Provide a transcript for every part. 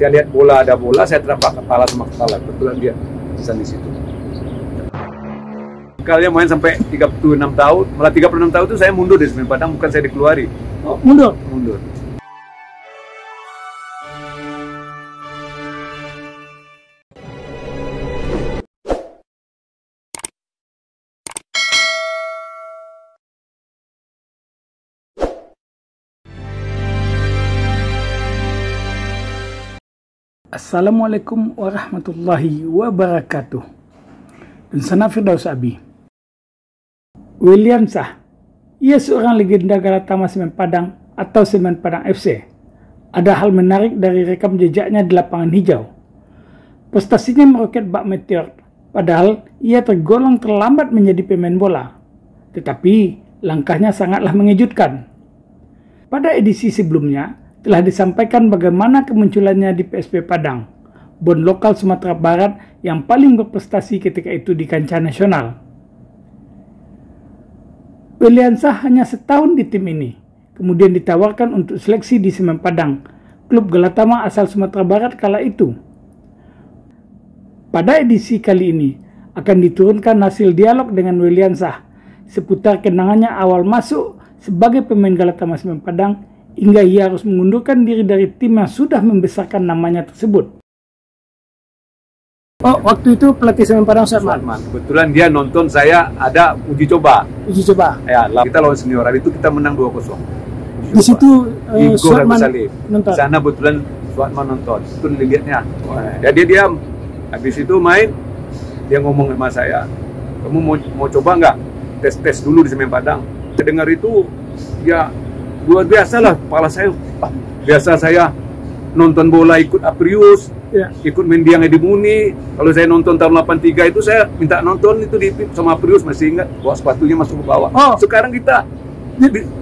Saya lihat bola, ada bola, saya terapak kepala sama kepala. Kebetulan dia di situ. Kalian main sampai 36 tahun, malah 36 tahun itu saya mundur di Semen Padang, bukan saya dikeluari. Oh, mundur? Mundur. Assalamualaikum warahmatullahi wabarakatuh. Dan sana Firdaus Abi. William Shah, ia seorang legenda Galatama Semen Padang atau Semen Padang FC. Ada hal menarik dari rekam jejaknya di lapangan hijau. Prestasinya meroket bak meteor, padahal ia tergolong terlambat menjadi pemain bola. Tetapi langkahnya sangatlah mengejutkan. Pada edisi sebelumnya, telah disampaikan bagaimana kemunculannya di PSP Padang, bon lokal Sumatera Barat yang paling berprestasi ketika itu di kancah nasional. William Shah hanya setahun di tim ini, kemudian ditawarkan untuk seleksi di Semen Padang, klub Galatama asal Sumatera Barat kala itu. Pada edisi kali ini, akan diturunkan hasil dialog dengan William Shah seputar kenangannya awal masuk sebagai pemain Galatama Semen Padang hingga ia harus mengundurkan diri dari tim yang sudah membesarkan namanya tersebut. Oh, waktu itu pelatih Semen Padang Suatman. Kebetulan dia nonton saya ada uji coba. Uji coba. Ya, kita lawan senior hari itu kita menang 2-0. Di situ Suatman nonton. Di sana kebetulan Suatman nonton. Itu dilihatnya. Ya dia diam. Habis itu main, dia ngomong sama saya, "Kamu mau coba nggak tes dulu di Semen Padang?" Saya dengar itu, ya luar biasa lah, kepala saya biasa saya nonton bola ikut Aprius, ya, ikut mendiang Edi Muni. Kalau saya nonton tahun 83 itu saya minta nonton itu di sama Aprius, masih ingat, bawa sepatunya masuk ke bawah. Oh, sekarang kita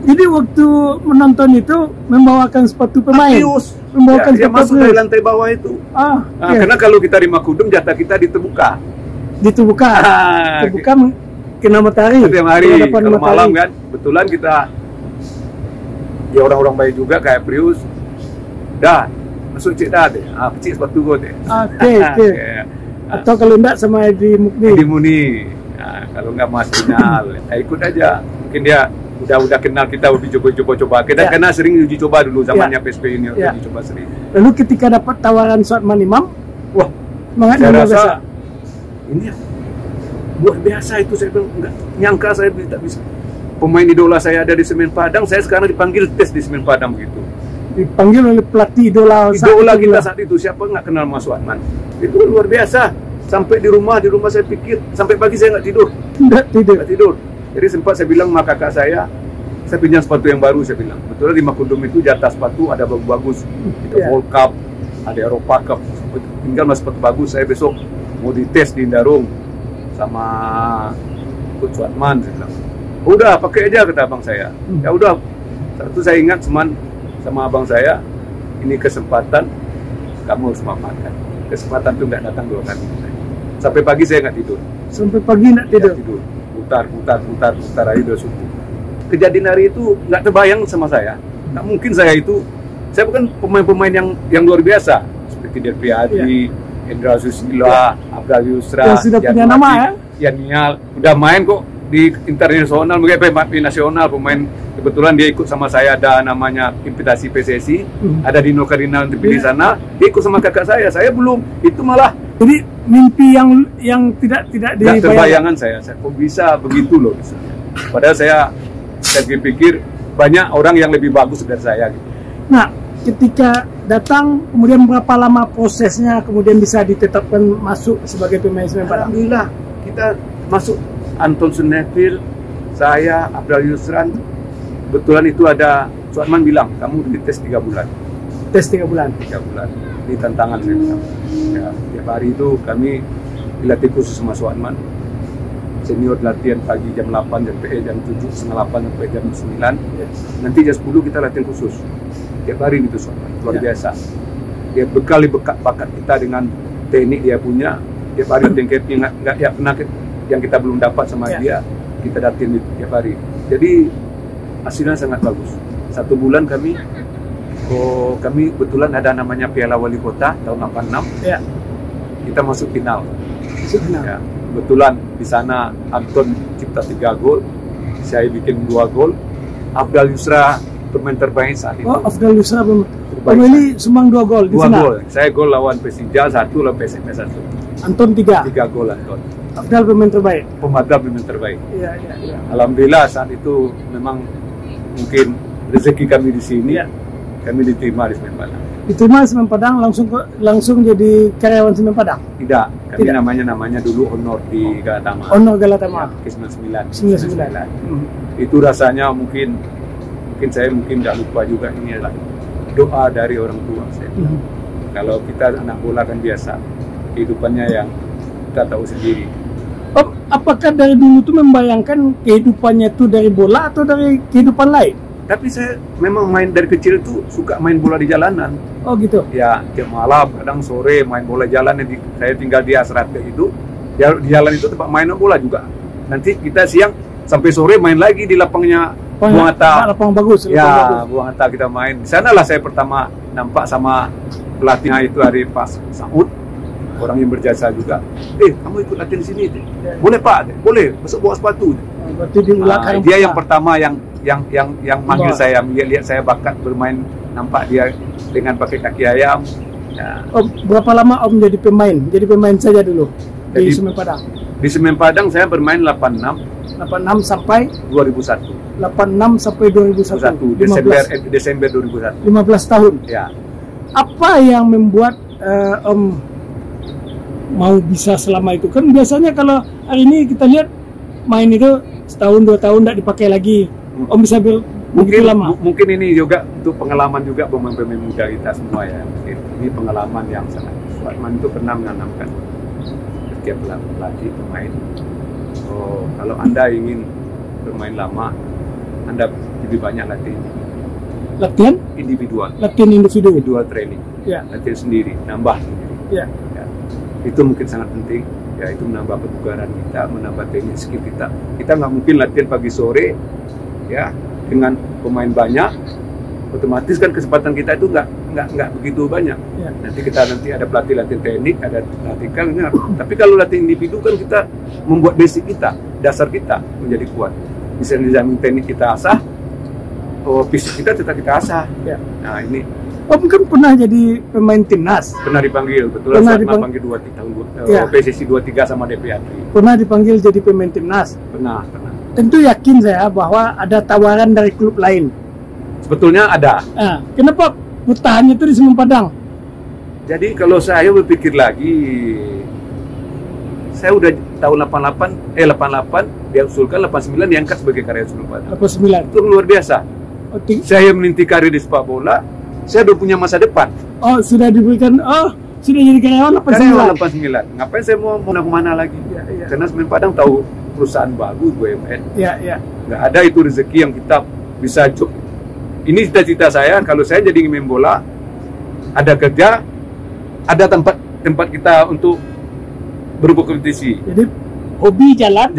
jadi waktu menonton itu membawakan sepatu pemain, Aprius, membawakan ya, masuk dari lantai bawah itu. Karena kalau kita di Makudum jatah kita diterbuka kena matahari. Setiap hari kalau malam kan, kebetulan kita ya orang-orang baik juga kayak Prius, dah masuk cik dah deh, kecil sepatu gue deh. Oke. Atau kalau enggak sama Edi Muni, kalau enggak Mas Final, ikut aja. Mungkin dia udah kenal kita, uji coba. Kita karena sering uji coba dulu zamannya PSP ini, uji coba sering. Lalu ketika dapat tawaran Suatman Imam, wah, saya rasa ini luar biasa itu, saya bilang enggak nyangka saya tak bisa. Pemain idola saya ada di Semen Padang, saya sekarang dipanggil tes di Semen Padang begitu. Dipanggil oleh pelatih idola kita saat itu, siapa nggak kenal Mas Suatman? Itu luar biasa. Sampai di rumah saya pikir, sampai pagi saya nggak tidur. Nggak tidur. Jadi sempat saya bilang sama kakak saya pinjam sepatu yang baru, saya bilang. Betul di Makudum itu jatah sepatu ada bagus-bagus. Ada World Cup, ada Eropa Cup. Tinggal mas sepatu bagus, saya besok mau dites di Indarung sama Coach Suatman, saya bilang. Udah pakai aja, kata abang saya. Ya udah, satu saya ingat sama abang saya, ini kesempatan kamu harus manfaatkan. Kesempatan itu nggak datang 2 kali. Sampai pagi saya nggak tidur. Sampai pagi nggak tidur. Putar hari udah subuh. Kejadian hari itu nggak terbayang sama saya. Nggak mungkin saya bukan pemain-pemain yang luar biasa seperti Der Priadi, Endra Susila, Abdal Yusra, yang sudah punya nama ya. Yanial, udah main kok di internasional, mungkin nasional, pemain. Kebetulan dia ikut sama saya, ada namanya invitasi PSSI, ada Dino Karina untuk pilih sana, dia ikut sama kakak saya belum, itu malah jadi mimpi yang tidak terbayangan saya kok bisa begitu loh, bisa. Padahal saya pikir banyak orang yang lebih bagus dari saya gitu. Nah, ketika datang, kemudian berapa lama prosesnya kemudian bisa ditetapkan masuk sebagai pemain Semen Padang? Alhamdulillah, kita masuk. Anton Suneville, saya, Abdal Yusran, kebetulan itu ada Suatman bilang, kamu dites 3 bulan. Tes 3 bulan? 3 bulan, ini tantangan saya bilang. Ya, tiap hari itu kami dilatih khusus sama Suatman. Senior latihan pagi jam 8, jam 7, setengah 8 sampai jam 9. Nanti jam 10 kita latihan khusus. Tiap hari gitu Suatman, luar biasa. Dia bekali bakat kita dengan teknik dia punya. Tiap hari latihan nggak ya pernah yang kita belum dapat sama dia, kita latihan tiap hari. Jadi hasilnya sangat bagus. 1 bulan kami Oh, kami kebetulan ada namanya Piala Wali Kota tahun 86. Ya. Kita masuk final. Masuk final. Ya. Kebetulan di sana Anton cipta 3 gol, saya bikin 2 gol. Afdal Yusra pemain terbaik saat itu. Oh, Afdal Yusra ini sumbang 2 gol di 2 final. gol. Saya gol lawan Persija 1, lawan PSMS 1. Anton 3 gol Anton. Afdal pemain terbaik. Pemain terbaik. Iya, iya, iya. Alhamdulillah saat itu memang mungkin rezeki kami di sini. Ya. Kami diterima di Semen Padang. Diterima di Semen Padang langsung jadi karyawan Semen Padang. Tidak, kami Tidak. namanya dulu Honor di Galatama. Honor Galatama. Ya, K99. 99. Itu rasanya mungkin saya nggak lupa juga, ini adalah doa dari orang tua saya. Kalau kita anak bola kan biasa kehidupannya yang kita tahu sendiri. Om, apakah dari dulu tuh membayangkan kehidupannya itu dari bola atau dari kehidupan lain? Tapi saya memang main dari kecil itu suka main bola di jalanan. Oh gitu. Ya, tiap malam, kadang sore main bola jalanan. Saya tinggal di Asrat gitu. Ya, di jalan itu tempat main bola juga. Nanti kita siang sampai sore main lagi di lapangnya Buang Hatta. Lapang bagus. Ya, Buang Hatta kita main. Di sanalah saya pertama nampak sama pelatihnya itu hari Pak Saud, orang yang berjasa juga. Kamu ikut latihan di sini? Boleh Pak? Boleh. Besok bawa sepatu. Berarti diulangkan. Dia yang pertama yang manggil saya, lihat saya bakat bermain, nampak dia dengan pakai kaki ayam. Ya. Om, berapa lama Om jadi pemain? Jadi pemain saja dulu di Semen Padang. Di Semen Padang saya bermain 86 sampai 2001. 86 sampai 2001. Desember 2001. 15 tahun. Ya. Apa yang membuat Om mau bisa selama itu? Kan biasanya kalau hari ini kita lihat main itu setahun 2 tahun tidak dipakai lagi. Om bisa begitu lama. Mungkin ini juga untuk pengalaman juga pemain-pemain muda kita semua ya. Ini pengalaman yang sangat. Suatman itu pernah menanamkan setiap pelatih pemain. Oh, kalau Anda ingin bermain lama, Anda lebih banyak latihan individual. Latihan individual training. Ya. Latihan sendiri, nambah sendiri. Ya. Ya. Itu mungkin sangat penting. Ya, itu menambah kebugaran kita, menambah teknik skill kita. Kita nggak mungkin latihan pagi sore, ya, dengan pemain banyak, otomatis kan kesempatan kita itu nggak begitu banyak. Ya. Nanti ada pelatih latihan teknik, ada taktikal. Tapi kalau latihan individu kan kita membuat basic kita, dasar kita menjadi kuat. Bisa dijamin teknik kita asah, fisik kita tetap kita asah. Ya. Nah ini. Om kan pernah jadi pemain timnas. Pernah dipanggil, betul. Pernah dipanggil 2 tahun PSSI 23 sama DPATRI. Pernah dipanggil jadi pemain timnas. Pernah. Tentu yakin saya bahwa ada tawaran dari klub lain. Sebetulnya ada. Kenapa bertahannya itu di Semen Padang? Jadi kalau saya berpikir lagi, saya udah tahun 88 dia usulkan, 89 diangkat sebagai karyawan Semen Padang. 89. Itu luar biasa. Saya meniti karir di sepak bola. Saya udah punya masa depan. Oh, sudah diberikan. Oh, sudah jadi karyawan 89. Ngapain saya mau kemana lagi? Ya. Karena Semen Padang tahu perusahaan bagus, BUMN. Ya. Nggak ada itu rezeki yang kita bisa job. Ini cita-cita saya. Kalau saya jadi main bola, ada kerja, ada tempat kita untuk berkompetisi. Jadi hobi jalan,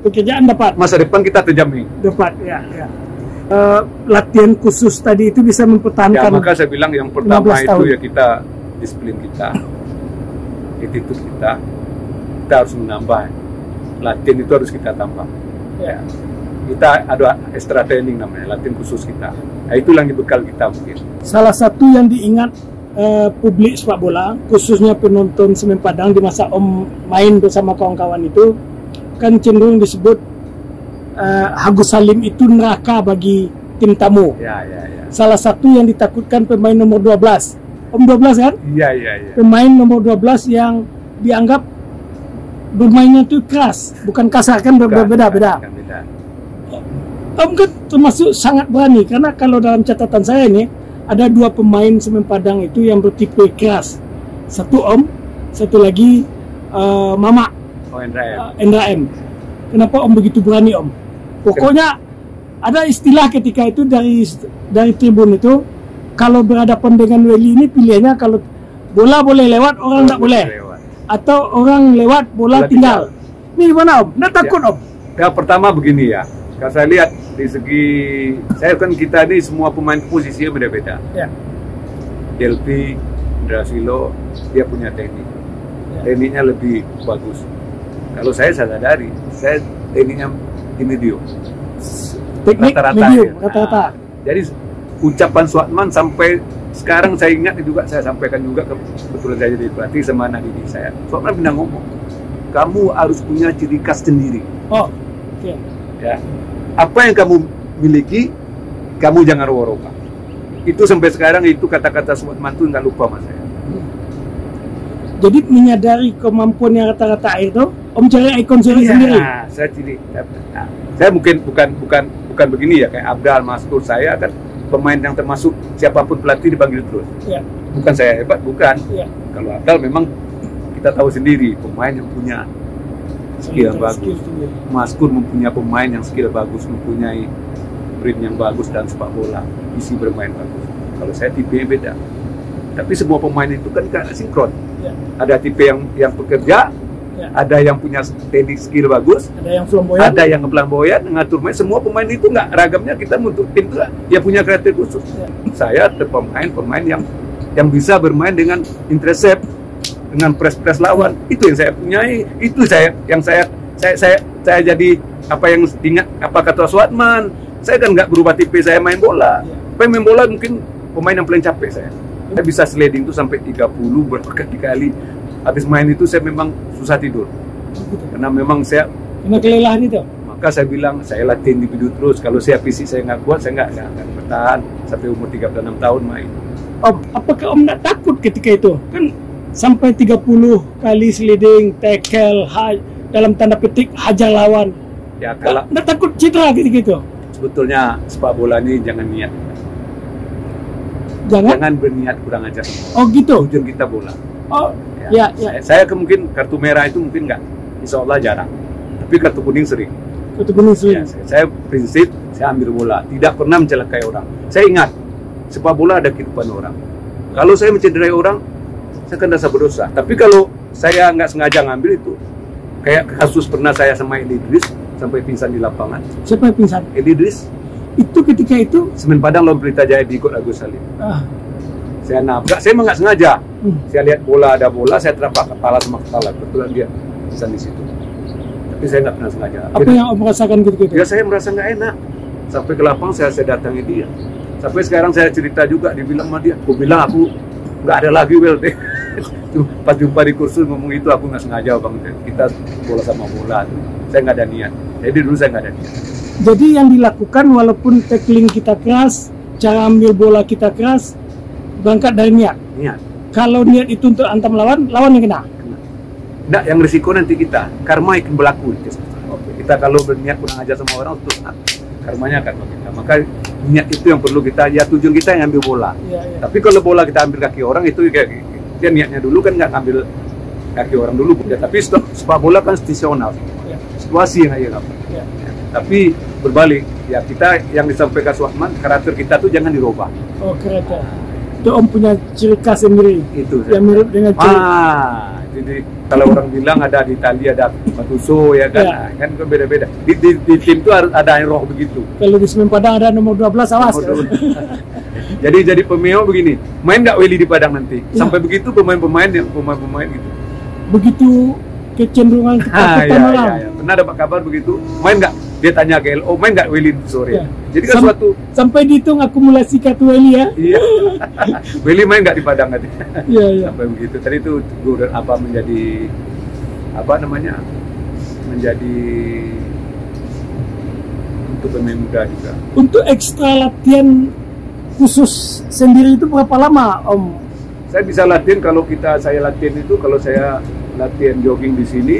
pekerjaan dapat. Masa depan kita terjamin. Dapat, ya. Latihan khusus tadi itu bisa mempertahankan. Ya, maka saya bilang yang pertama itu ya kita disiplin kita, attitude kita harus menambah. Latihan itu harus kita tambah. Ya. Kita ada extra training namanya, latihan khusus kita. Nah, itulah yang dibekal kita mungkin. Salah satu yang diingat publik sepak bola, khususnya penonton Semen Padang di masa Om main bersama kawan-kawan itu, kan cenderung disebut Agus Salim itu neraka bagi tim tamu. Ya. Salah satu yang ditakutkan pemain nomor 12. Om 12 kan? Iya. Pemain nomor 12 yang dianggap bermainnya itu keras, bukan kasar, kan berbeda-beda. Om kan termasuk sangat berani, karena kalau dalam catatan saya ini ada 2 pemain Semen Padang itu yang bertipe keras. Satu Om, satu lagi Mama. Endra M. Kenapa Om begitu berani Om? Pokoknya ada istilah ketika itu dari tribun itu, kalau berhadapan dengan Weli ini pilihannya kalau bola boleh lewat, orang tidak boleh. Atau orang lewat, bola tinggal. Ini gimana Om? Nggak takut Om? Ya pertama begini ya, kalau saya lihat segi saya kan kita ini semua pemain posisinya beda-beda. Ya. Delphi, Drasilo, dia punya teknik. Tekniknya lebih bagus. Kalau saya sadari, saya tekniknya di medium. Teknik medium, rata-rata. Jadi ucapan Suatman sampai sekarang saya ingat juga, saya sampaikan juga kebetulan saya jadi pelatih sama anak didik saya. Suatman pernah ngomong, kamu harus punya ciri khas sendiri. Oh, oke. Ya, apa yang kamu miliki, kamu jangan roboh-roboh. Itu sampai sekarang itu kata-kata Suatman itu nggak lupa mas saya. Jadi menyadari kemampuan yang rata-rata itu, Om cari ikon sendiri. Saya ciri. Saya mungkin bukan begini ya kayak Abdal, Maskur, saya kan pemain yang termasuk siapapun pelatih dipanggil terus. Ya. Bukan saya hebat, bukan. Ya. Kalau Abdal memang kita tahu sendiri pemain yang punya skill yang bagus. Maskur mempunyai pemain yang skill bagus, mempunyai brain yang bagus dan sepak bola, isi bermain bagus. Kalau saya tipe beda. Tapi semua pemain itu kan gak sinkron. Ya. Ada tipe yang pekerja, ya. Ada yang punya teknik skill bagus, ada yang flamboyan, ngatur main. Semua pemain itu nggak ragamnya kita untuk tim itu ya punya karakter khusus. Ya. Saya pemain yang bisa bermain dengan intercept, dengan press lawan. Itu yang saya punyai. Itu saya jadi apa yang ingat apa kata Suatman. Saya kan nggak berubah tipe saya main bola. Ya. Main bola mungkin pemain yang paling capek saya. Saya bisa sliding itu sampai 30 berapa kali. Habis main itu saya memang susah tidur. Karena memang saya kena kelelahan itu. Maka saya bilang saya latihan individu terus. Kalau saya fisik saya nggak kuat, saya nggak akan bertahan sampai umur 36 tahun main. Om, apakah Om nggak takut ketika itu? Kan sampai 30 kali sliding, tackle, dalam tanda petik hajar lawan. Ya kalau nggak takut cedera gitu. Sebetulnya sepak bola ini jangan niat. Jangan berniat kurang ajar. Oh gitu. Tujuan kita bola. Oh ya. Saya mungkin kartu merah itu mungkin nggak, insya Allah jarang. Tapi kartu kuning sering. Kartu kuning sering. Ya, saya prinsip saya ambil bola, tidak pernah mencelakai orang. Saya ingat sepak bola ada kehidupan orang. Kalau saya mencederai orang, saya akan rasa berdosa. Tapi kalau saya nggak sengaja ngambil itu, kayak kasus pernah saya sama Eli Idris sampai pingsan di lapangan. Siapa yang pingsan? Eli Idris. Itu ketika itu Semen Padang lawan Pelita Jaya diikut Agus Salim. Saya nabrak, saya emang nggak sengaja. Saya lihat bola, ada bola, saya terapak kepala sama kepala. Kebetulan dia pingsan di situ. Tapi saya nggak pernah sengaja. Apa yang Om rasakan gitu? Ya saya merasa nggak enak. Sampai ke lapang saya datangi dia. Sampai sekarang saya cerita juga, dibilang sama dia. Aku bilang aku nggak ada lagi WLT. Pas jumpa di kursus ngomong itu aku nggak sengaja bang. Kita bola sama bola. Saya nggak ada niat. Jadi dulu saya nggak ada niat. Jadi yang dilakukan walaupun tackling kita keras, cara ambil bola kita keras, berangkat dari niat. Niat. Kalau niat itu untuk antam lawan yang kena. Nggak, yang risiko nanti kita. Karma akan berlaku. Kita kalau berniat kurang ajar sama orang, terus karmanya akan kita. Maka niat itu yang perlu kita, ya tujuan kita yang ambil bola. Ya. Tapi kalau bola kita ambil kaki orang itu dia niatnya dulu kan nggak ambil kaki orang dulu. Ya, tapi sepak bola kan situasional. Ya. Situasi yang aja ya. Tapi berbalik, ya kita yang disampaikan Suatman, karakter kita tuh jangan dirubah. Oh, karakter. Itu Om punya ciri khas sendiri. Itu. Yang mirip dengan ciri. Jadi kalau orang bilang ada di Italia ada Matuso ya kan, kan beda-beda. Di tim itu harus ada yang roh begitu. Kalau di Semen Padang ada nomor 12 awas. Jadi pemeo begini, main nggak Willy di Padang nanti. Ya. Sampai begitu pemain gitu. Begitu kecenderungan ketakutan orang. Ya. Pernah dapat kabar begitu, main nggak? Dia tanya ke LO, main nggak Willy sore? Ya. Jadi kan sampai dihitung akumulasi kartu Willy ya. Iya. Willy main nggak di Padang nanti? Iya. Sampai begitu. Tadi itu menjadi untuk pemain muda juga. Untuk ekstra latihan khusus sendiri itu berapa lama Om? Saya bisa latihan kalau saya latihan itu kalau saya latihan jogging di sini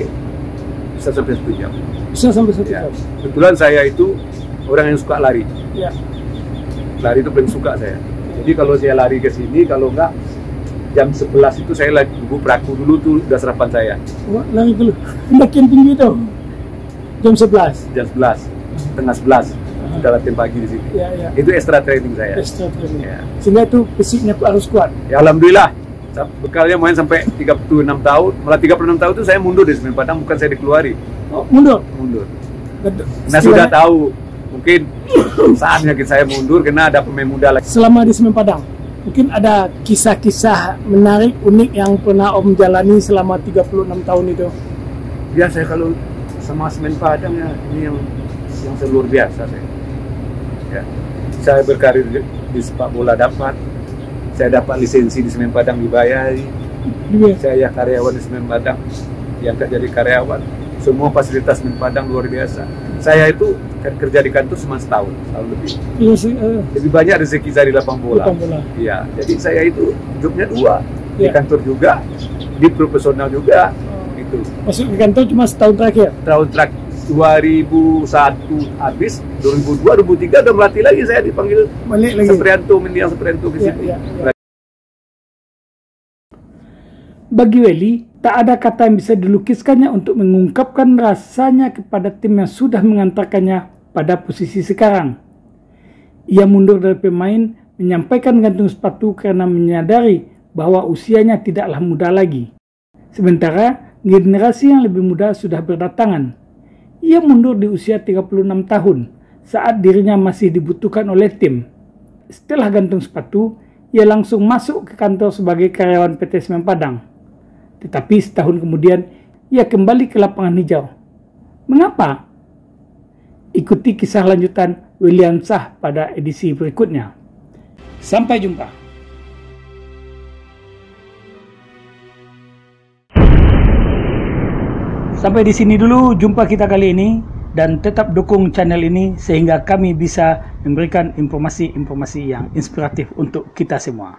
bisa sampai 1 jam. Bisa sampai 1 jam. Kebetulan saya itu orang yang suka lari. Ya. Lari itu paling suka saya. Jadi kalau saya lari ke sini, kalau enggak jam 11 itu saya lagi beraku dulu tuh udah sarapan saya. Lari dulu. Pendakian tinggi itu. Jam 11. Jam 11. Setengah 11. Sudah latihan pagi di sini. Ya. Itu extra training saya. Extra training. Ya. Sehingga itu fisiknya harus kuat. Ya alhamdulillah. Bekalnya main sampai 36 tahun. Malah 36 tahun itu saya mundur di Semen Padang, bukan saya dikeluari. Oh, mundur. Nah sudah tahu Mungkin saatnya saya mundur karena ada pemain muda lagi. Selama di Semen Padang, mungkin ada kisah-kisah menarik, unik yang pernah Om jalani selama 36 tahun itu. Ya, saya kalau sama Semen Padang ya, ini yang luar biasa saya. Ya, saya berkarir di sepak bola saya dapat lisensi di Semen Padang dibayari. Saya karyawan di Semen Padang, yang tak jadi karyawan. Semua fasilitas Semen Padang luar biasa. Saya itu kerja di kantor cuma setahun lebih. Lebih banyak rezeki saya di lapang bola. Iya, jadi saya itu jobnya 2, di kantor juga, di profesional juga. Gitu. Masuk ke kantor cuma setahun terakhir? Tahun terakhir 2001 habis, 2002, 2003 udah melatih lagi, saya dipanggil balik lagi. Seprianto ke situ. Bagi Welly, tak ada kata yang bisa dilukiskannya untuk mengungkapkan rasanya kepada tim yang sudah mengantarkannya pada posisi sekarang. Ia mundur dari pemain, menyampaikan gantung sepatu karena menyadari bahwa usianya tidaklah muda lagi. Sementara generasi yang lebih muda sudah berdatangan. Ia mundur di usia 36 tahun saat dirinya masih dibutuhkan oleh tim. Setelah gantung sepatu, ia langsung masuk ke kantor sebagai karyawan PT Semen Padang. Tetapi setahun kemudian, ia kembali ke lapangan hijau. Mengapa? Ikuti kisah lanjutan William Shah pada edisi berikutnya. Sampai jumpa. Sampai di sini dulu jumpa kita kali ini, dan tetap dukung channel ini sehingga kami bisa memberikan informasi-informasi yang inspiratif untuk kita semua.